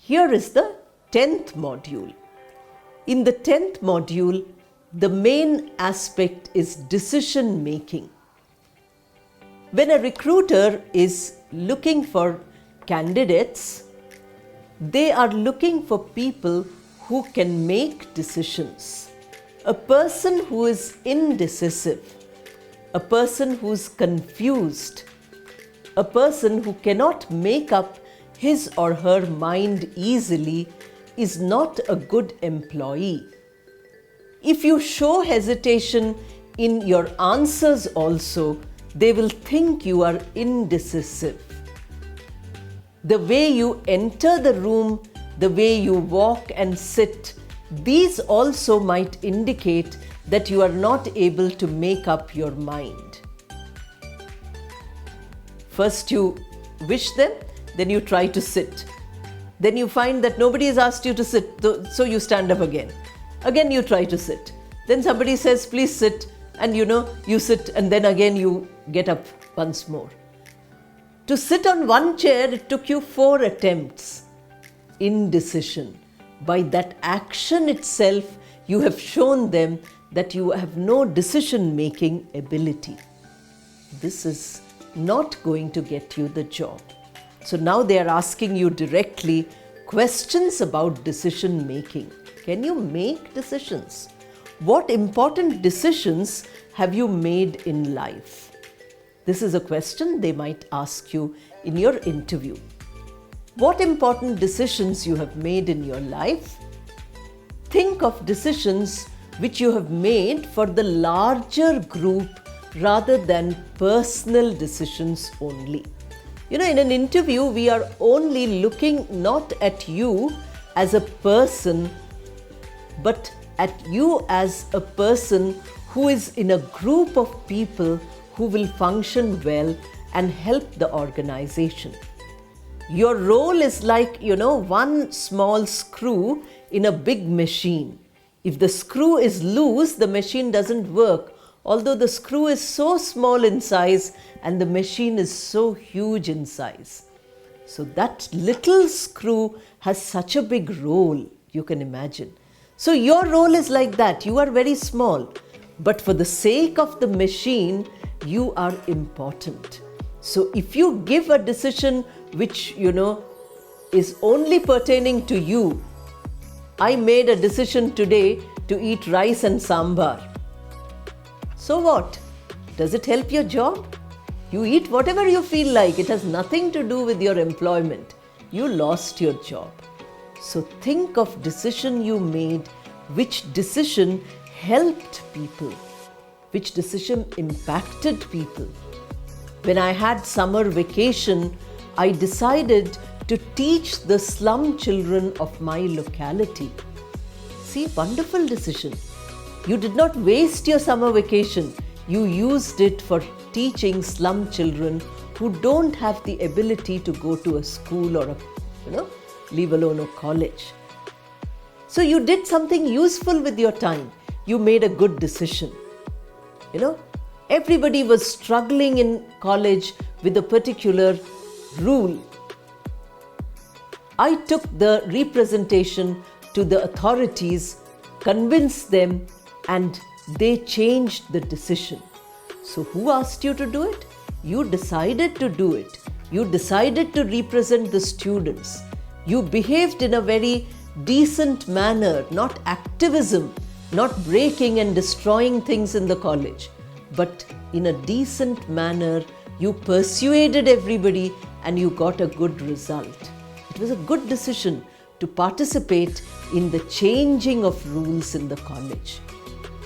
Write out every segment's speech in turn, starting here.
Here is the 10th module. In the 10th module, the main aspect is decision making. When a recruiter is looking for candidates, they are looking for people who can make decisions. A person who is indecisive, a person who is confused, a person who cannot make up his or her mind easily is not a good employee. If you show hesitation in your answers also, they will think you are indecisive. The way you enter the room, the way you walk and sit, these also might indicate that you are not able to make up your mind. First you wish them, then you try to sit. Then you find that nobody has asked you to sit, so you stand up again. Again you try to sit. Then somebody says, please sit, and you sit, and then again you get up once more. To sit on one chair, it took you 4 attempts. Indecision. By that action itself, you have shown them that you have no decision-making ability. This is not going to get you the job. So now they are asking you directly questions about decision-making. Can you make decisions? What important decisions have you made in life? This is a question they might ask you in your interview. What important decisions you have made in your life? Think of decisions which you have made for the larger group rather than personal decisions only. In an interview, we are only looking not at you as a person, but at you as a person who is in a group of people who will function well and help the organization. Your role is like, one small screw in a big machine. If the screw is loose, the machine doesn't work, although the screw is so small in size and the machine is so huge in size. So that little screw has such a big role, you can imagine. So your role is like that. You are very small, but for the sake of the machine, you are important. So if you give a decision which, is only pertaining to you, I made a decision today to eat rice and sambar. So what? Does it help your job? You eat whatever you feel like. It has nothing to do with your employment. You lost your job. So think of decision you made, which decision helped people, which decision impacted people. When I had summer vacation, I decided to teach the slum children of my locality. See, wonderful decision. You did not waste your summer vacation. You used it for teaching slum children who don't have the ability to go to a school or leave alone a college. So you did something useful with your time. You made a good decision. Everybody was struggling in college with a particular rule. I took the representation to the authorities, convinced them, and they changed the decision. So who asked you to do it? You decided to do it. You decided to represent the students. You behaved in a very decent manner, not activism, not breaking and destroying things in the college, but in a decent manner, you persuaded everybody and you got a good result. It was a good decision to participate in the changing of rules in the college.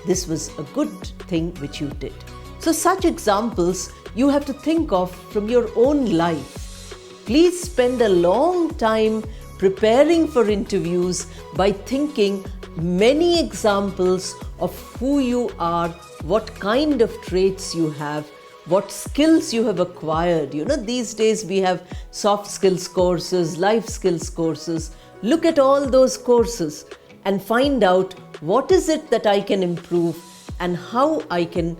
This was a good thing which you did. So such examples you have to think of from your own life. Please spend a long time preparing for interviews by thinking many examples of who you are, what kind of traits you have, what skills you have acquired. These days we have soft skills courses, life skills courses. Look at all those courses and find out what is it that I can improve and how I can,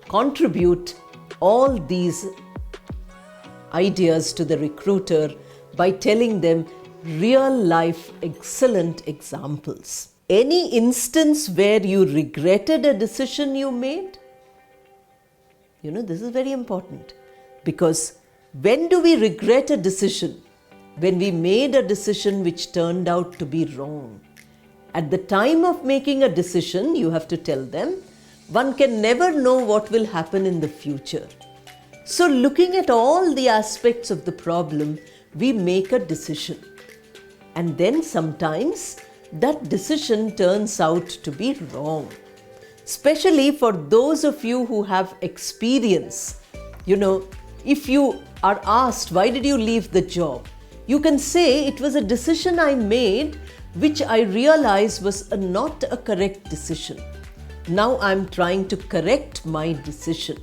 contribute all these ideas to the recruiter by telling them real life excellent examples. Any instance where you regretted a decision you made? This is very important, because when do we regret a decision? When we made a decision which turned out to be wrong. At the time of making a decision, you have to tell them, one can never know what will happen in the future. So looking at all the aspects of the problem, we make a decision. And then sometimes that decision turns out to be wrong. Especially for those of you who have experience. If you are asked, why did you leave the job? You can say, it was a decision I made which I realized was not a correct decision. Now I'm trying to correct my decision.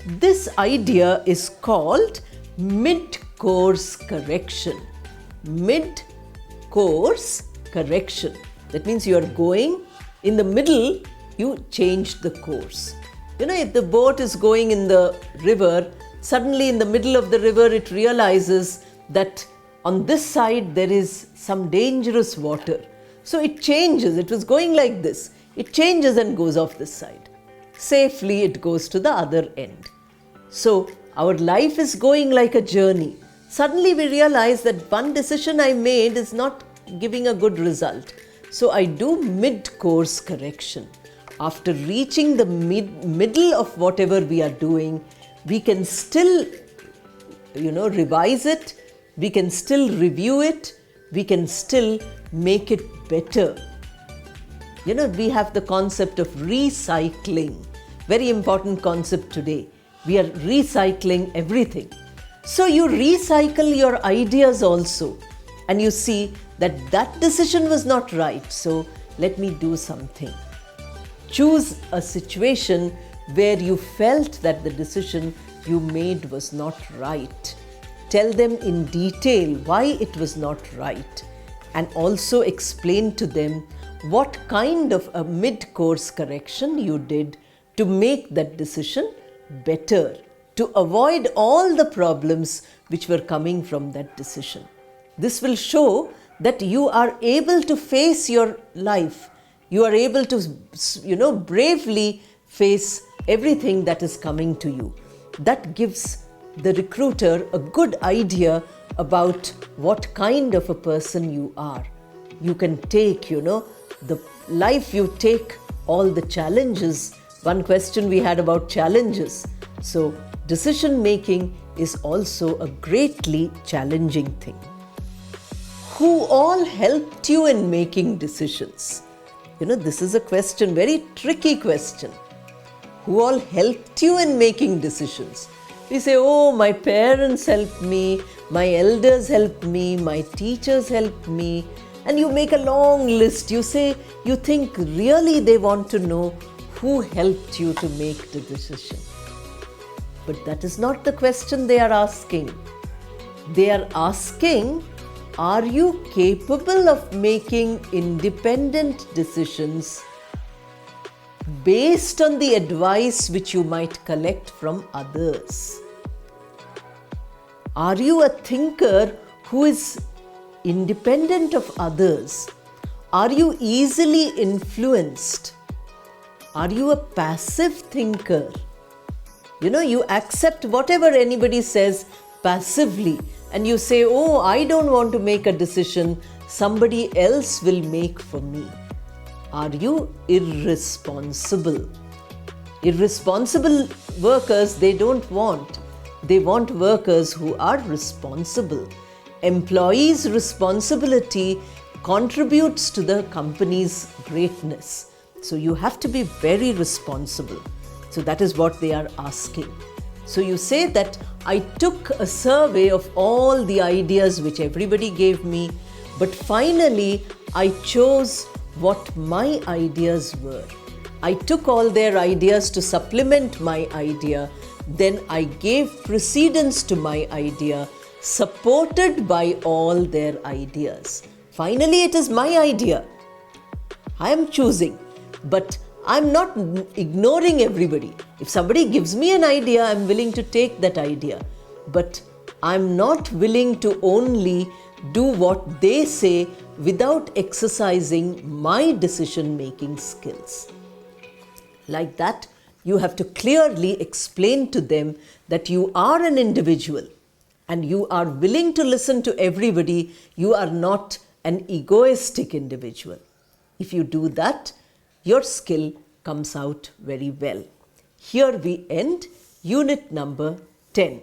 This idea is called mid-course correction. Mid-course correction. That means you are going, in the middle, you change the course. If the boat is going in the river, suddenly in the middle of the river it realizes that on this side there is some dangerous water. So it changes. It was going like this. It changes and goes off this side. Safely it goes to the other end. So our life is going like a journey. Suddenly we realize that one decision I made is not giving a good result. So I do mid-course correction. After reaching the middle of whatever we are doing, we can still, revise it. We can still review it. We can still make it better. We have the concept of recycling. Very important concept today. We are recycling everything. So you recycle your ideas also. And you see that decision was not right. So let me do something. Choose a situation where you felt that the decision you made was not right. Tell them in detail why it was not right, and also explain to them what kind of a mid-course correction you did to make that decision better, to avoid all the problems which were coming from that decision. This will show that you are able to face your life. You are able to, bravely face everything that is coming to you. That gives the recruiter a good idea about what kind of a person you are. You can take, the life you take, all the challenges. One question we had about challenges. So decision making is also a greatly challenging thing. Who all helped you in making decisions? This is a question, very tricky question. Who all helped you in making decisions? We say, oh, my parents helped me, my elders helped me, my teachers helped me. And you make a long list. You say, you think really they want to know who helped you to make the decision. But that is not the question they are asking. They are asking, are you capable of making independent decisions based on the advice which you might collect from others? Are you a thinker who is independent of others? Are you easily influenced? Are you a passive thinker? You accept whatever anybody says passively, and you say, oh, I don't want to make a decision, somebody else will make for me. Are you irresponsible? Irresponsible workers, they don't want. They want workers who are responsible. Employees' responsibility contributes to the company's greatness. So you have to be very responsible. So that is what they are asking. So you say that I took a survey of all the ideas which everybody gave me, but finally I chose what my ideas were. I took all their ideas to supplement my idea, then I gave precedence to my idea, supported by all their ideas. Finally, it is my idea. I am choosing, but I'm not ignoring everybody. If somebody gives me an idea, I'm willing to take that idea. But I'm not willing to only do what they say without exercising my decision-making skills. Like that, you have to clearly explain to them that you are an individual and you are willing to listen to everybody. You are not an egoistic individual. If you do that, your skill comes out very well. Here we end unit number 10.